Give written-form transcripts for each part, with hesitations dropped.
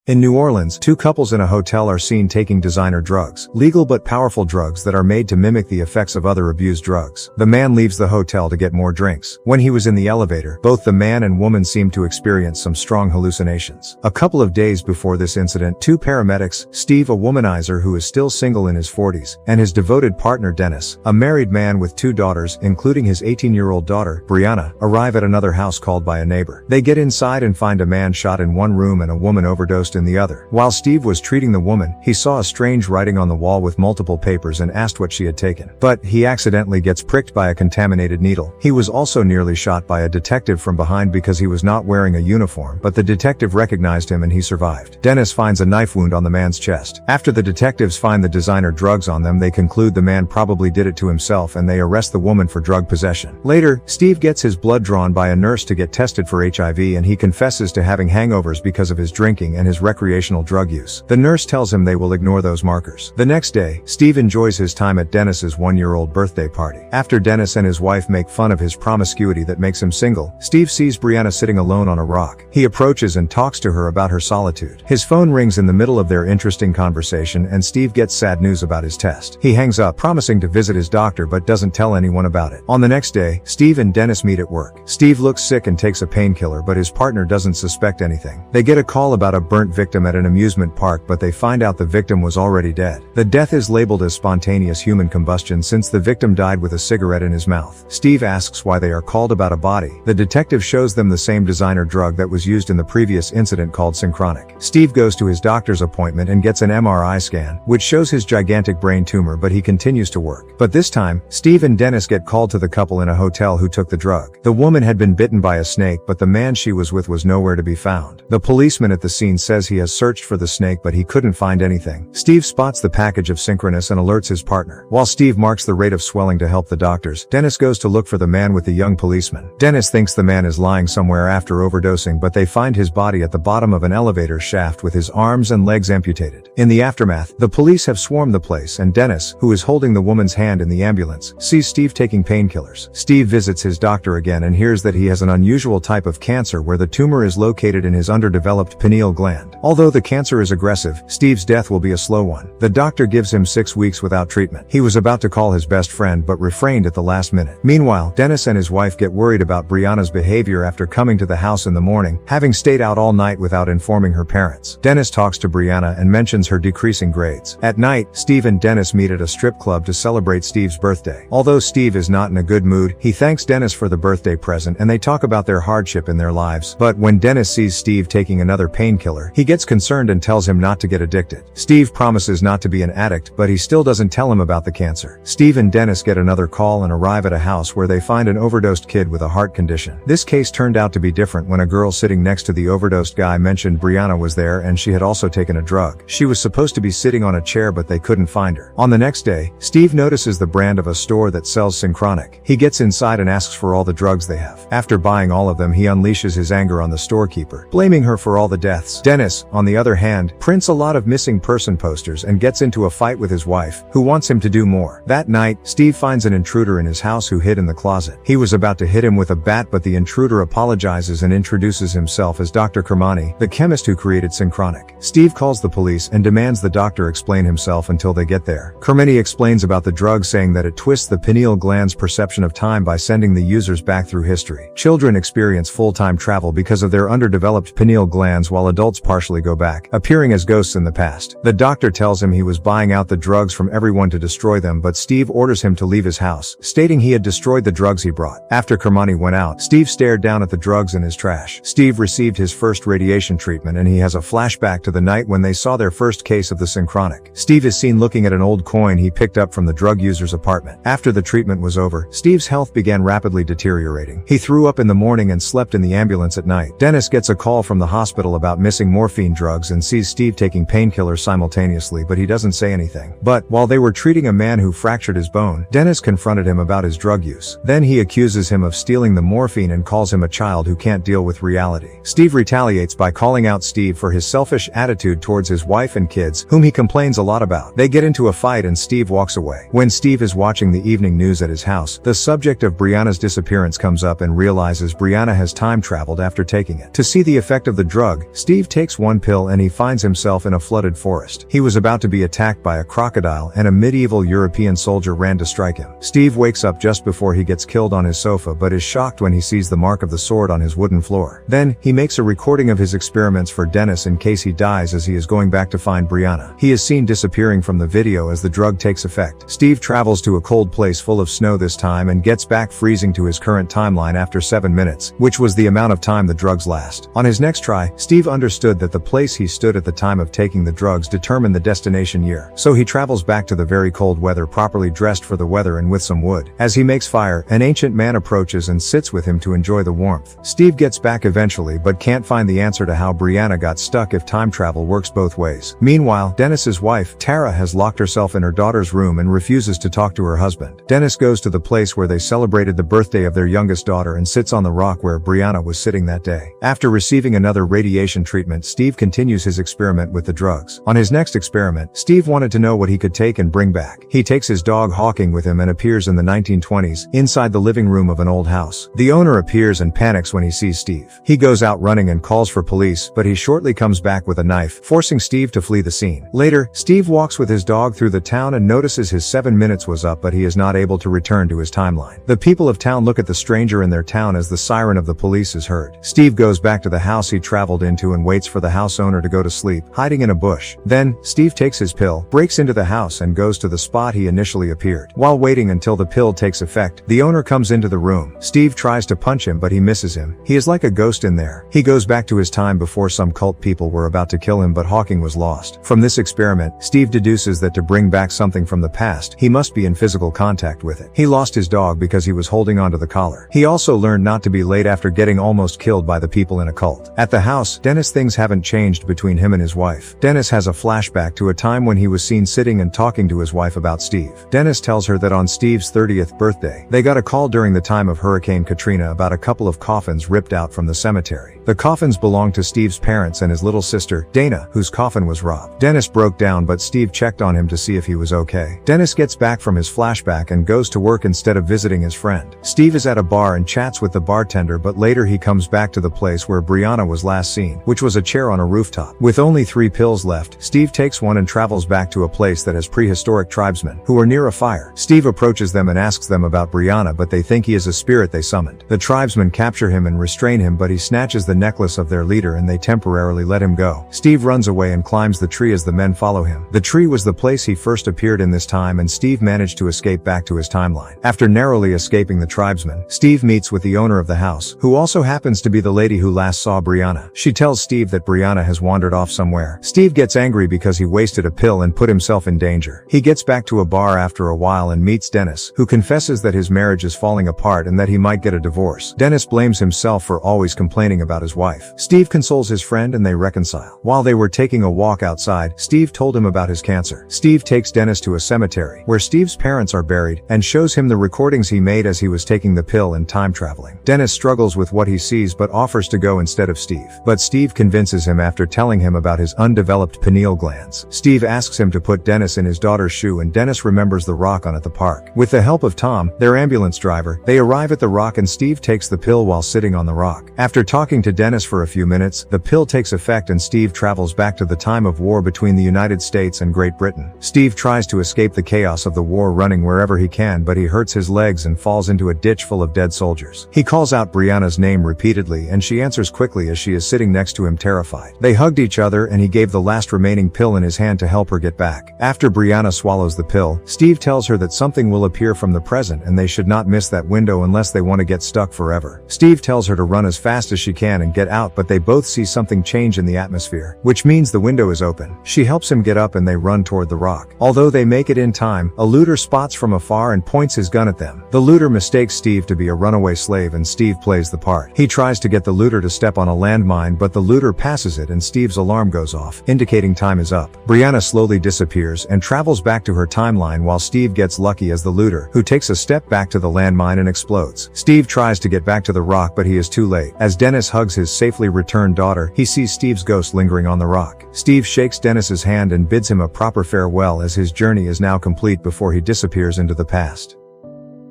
In New Orleans, two couples in a hotel are seen taking designer drugs, legal but powerful drugs that are made to mimic the effects of other abused drugs. The man leaves the hotel to get more drinks. When he was in the elevator, both the man and woman seemed to experience some strong hallucinations. A couple of days before this incident, two paramedics, Steve, a womanizer who is still single in his 40s, and his devoted partner Dennis, a married man with two daughters, including his 18-year-old daughter, Brianna, arrive at another house called by a neighbor. They get inside and find a man shot in one room and a woman overdosed in the other. While Steve was treating the woman, he saw a strange writing on the wall with multiple papers and asked what she had taken. But he accidentally gets pricked by a contaminated needle. He was also nearly shot by a detective from behind because he was not wearing a uniform, but the detective recognized him and he survived. Dennis finds a knife wound on the man's chest. After the detectives find the designer drugs on them, they conclude the man probably did it to himself and they arrest the woman for drug possession. Later, Steve gets his blood drawn by a nurse to get tested for HIV and he confesses to having hangovers because of his drinking and his recreational drug use. The nurse tells him they will ignore those markers. The next day, Steve enjoys his time at Dennis's one-year-old birthday party. After Dennis and his wife make fun of his promiscuity that makes him single, Steve sees Brianna sitting alone on a rock. He approaches and talks to her about her solitude. His phone rings in the middle of their interesting conversation and Steve gets sad news about his test. He hangs up, promising to visit his doctor but doesn't tell anyone about it. On the next day, Steve and Dennis meet at work. Steve looks sick and takes a painkiller but his partner doesn't suspect anything. They get a call about a burnt victim at an amusement park but they find out the victim was already dead. The death is labeled as spontaneous human combustion since the victim died with a cigarette in his mouth. Steve asks why they are called about a body. The detective shows them the same designer drug that was used in the previous incident called Synchronic. Steve goes to his doctor's appointment and gets an MRI scan, which shows his gigantic brain tumor, but he continues to work. But this time, Steve and Dennis get called to the couple in a hotel who took the drug. The woman had been bitten by a snake but the man she was with was nowhere to be found. The policeman at the scene says he has searched for the snake but he couldn't find anything. Steve spots the package of Synchronic and alerts his partner. While Steve marks the rate of swelling to help the doctors, Dennis goes to look for the man with the young policeman. Dennis thinks the man is lying somewhere after overdosing but they find his body at the bottom of an elevator shaft with his arms and legs amputated. In the aftermath, the police have swarmed the place and Dennis, who is holding the woman's hand in the ambulance, sees Steve taking painkillers. Steve visits his doctor again and hears that he has an unusual type of cancer where the tumor is located in his underdeveloped pineal gland. Although the cancer is aggressive, Steve's death will be a slow one. The doctor gives him 6 weeks without treatment. He was about to call his best friend but refrained at the last minute. Meanwhile, Dennis and his wife get worried about Brianna's behavior after coming to the house in the morning, having stayed out all night without informing her parents. Dennis talks to Brianna and mentions her decreasing grades. At night, Steve and Dennis meet at a strip club to celebrate Steve's birthday. Although Steve is not in a good mood, he thanks Dennis for the birthday present and they talk about their hardship in their lives. But when Dennis sees Steve taking another painkiller, he gets concerned and tells him not to get addicted. Steve promises not to be an addict, but he still doesn't tell him about the cancer. Steve and Dennis get another call and arrive at a house where they find an overdosed kid with a heart condition. This case turned out to be different when a girl sitting next to the overdosed guy mentioned Brianna was there and she had also taken a drug. She was supposed to be sitting on a chair but they couldn't find her. On the next day, Steve notices the brand of a store that sells Synchronic. He gets inside and asks for all the drugs they have. After buying all of them, he unleashes his anger on the storekeeper, blaming her for all the deaths. Dennis, on the other hand, prints a lot of missing person posters and gets into a fight with his wife, who wants him to do more. That night, Steve finds an intruder in his house who hid in the closet. He was about to hit him with a bat but the intruder apologizes and introduces himself as Dr. Kermani, the chemist who created Synchronic. Steve calls the police and demands the doctor explain himself until they get there. Kermani explains about the drug, saying that it twists the pineal gland's perception of time by sending the users back through history. Children experience full-time travel because of their underdeveloped pineal glands while adults partially go back, appearing as ghosts in the past. The doctor tells him he was buying out the drugs from everyone to destroy them but Steve orders him to leave his house, stating he had destroyed the drugs he brought. After Kermani went out, Steve stared down at the drugs in his trash. Steve received his first radiation treatment and he has a flashback to the night when they saw their first case of the Synchronic. Steve is seen looking at an old coin he picked up from the drug user's apartment. After the treatment was over, Steve's health began rapidly deteriorating. He threw up in the morning and slept in the ambulance at night. Dennis gets a call from the hospital about missing morphine drugs and sees Steve taking painkillers simultaneously but he doesn't say anything. But while they were treating a man who fractured his bone, Dennis confronted him about his drug use. Then he accuses him of stealing the morphine and calls him a child who can't deal with reality. Steve retaliates by calling out Steve for his selfish attitude towards his wife and kids, whom he complains a lot about. They get into a fight and Steve walks away. When Steve is watching the evening news at his house, the subject of Brianna's disappearance comes up and realizes Brianna has time traveled after taking it. To see the effect of the drug, Steve takes takes one pill and he finds himself in a flooded forest. He was about to be attacked by a crocodile and a medieval European soldier ran to strike him. Steve wakes up just before he gets killed on his sofa but is shocked when he sees the mark of the sword on his wooden floor. Then, he makes a recording of his experiments for Dennis in case he dies as he is going back to find Brianna. He is seen disappearing from the video as the drug takes effect. Steve travels to a cold place full of snow this time and gets back freezing to his current timeline after 7 minutes, which was the amount of time the drugs last. On his next try, Steve understood that the place he stood at the time of taking the drugs determined the destination year. So he travels back to the very cold weather properly dressed for the weather and with some wood. As he makes fire, an ancient man approaches and sits with him to enjoy the warmth. Steve gets back eventually but can't find the answer to how Brianna got stuck if time travel works both ways. Meanwhile, Dennis's wife, Tara, has locked herself in her daughter's room and refuses to talk to her husband. Dennis goes to the place where they celebrated the birthday of their youngest daughter and sits on the rock where Brianna was sitting that day. After receiving another radiation treatment, Steve continues his experiment with the drugs. On his next experiment, Steve wanted to know what he could take and bring back. He takes his dog Hawking with him and appears in the 1920s, inside the living room of an old house. The owner appears and panics when he sees Steve. He goes out running and calls for police, but he shortly comes back with a knife, forcing Steve to flee the scene. Later, Steve walks with his dog through the town and notices his 7 minutes was up but he is not able to return to his timeline. The people of town look at the stranger in their town as the siren of the police is heard. Steve goes back to the house he traveled into and waits for the house owner to go to sleep, hiding in a bush. Then, Steve takes his pill, breaks into the house and goes to the spot he initially appeared. While waiting until the pill takes effect, the owner comes into the room. Steve tries to punch him but he misses him. He is like a ghost in there. He goes back to his time before some cult people were about to kill him but Hawking was lost. From this experiment, Steve deduces that to bring back something from the past, he must be in physical contact with it. He lost his dog because he was holding onto the collar. He also learned not to be late after getting almost killed by the people in a cult. At the house, Dennis things haven't changed between him and his wife. Dennis has a flashback to a time when he was seen sitting and talking to his wife about Steve. Dennis tells her that on Steve's 30th birthday, they got a call during the time of Hurricane Katrina about a couple of coffins ripped out from the cemetery. The coffins belonged to Steve's parents and his little sister, Dana, whose coffin was robbed. Dennis broke down but Steve checked on him to see if he was okay. Dennis gets back from his flashback and goes to work instead of visiting his friend. Steve is at a bar and chats with the bartender but later he comes back to the place where Brianna was last seen, which was a chair on a rooftop. With only 3 pills left, Steve takes one and travels back to a place that has prehistoric tribesmen, who are near a fire. Steve approaches them and asks them about Brianna but they think he is a spirit they summoned. The tribesmen capture him and restrain him but he snatches the necklace of their leader and they temporarily let him go. Steve runs away and climbs the tree as the men follow him. The tree was the place he first appeared in this time and Steve managed to escape back to his timeline. After narrowly escaping the tribesmen, Steve meets with the owner of the house, who also happens to be the lady who last saw Brianna. She tells Steve that Brianna has wandered off somewhere. Steve gets angry because he wasted a pill and put himself in danger. He gets back to a bar after a while and meets Dennis, who confesses that his marriage is falling apart and that he might get a divorce. Dennis blames himself for always complaining about his wife. Steve consoles his friend and they reconcile. While they were taking a walk outside, Steve told him about his cancer. Steve takes Dennis to a cemetery, where Steve's parents are buried, and shows him the recordings he made as he was taking the pill and time traveling. Dennis struggles with what he sees but offers to go instead of Steve. But Steve convinces him after telling him about his undeveloped pineal glands. Steve asks him to put Dennis in his daughter's shoe and Dennis remembers the rock on at the park. With the help of Tom, their ambulance driver, they arrive at the rock and Steve takes the pill while sitting on the rock. After talking to Dennis for a few minutes, the pill takes effect and Steve travels back to the time of war between the United States and Great Britain. Steve tries to escape the chaos of the war running wherever he can but he hurts his legs and falls into a ditch full of dead soldiers. He calls out Brianna's name repeatedly and she answers quickly as she is sitting next to him terrified. They hugged each other and he gave the last remaining pill in his hand to help her get back. After Brianna swallows the pill, Steve tells her that something will appear from the present and they should not miss that window unless they want to get stuck forever. Steve tells her to run as fast as she can and get out but they both see something change in the atmosphere, which means the window is open. She helps him get up and they run toward the rock. Although they make it in time, a looter spots from afar and points his gun at them. The looter mistakes Steve to be a runaway slave and Steve plays the part. He tries to get the looter to step on a landmine but the looter passes it and Steve's alarm goes off, indicating time is up. Brianna slowly disappears and travels back to her timeline while Steve gets lucky as the looter, who takes a step back to the landmine and explodes. Steve tries to get back to the rock but he is too late. As Dennis hugs his safely returned daughter, he sees Steve's ghost lingering on the rock. Steve shakes Dennis's hand and bids him a proper farewell as his journey is now complete before he disappears into the past.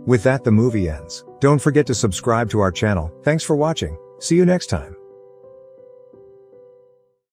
With that, the movie ends. Don't forget to subscribe to our channel. Thanks for watching. See you next time.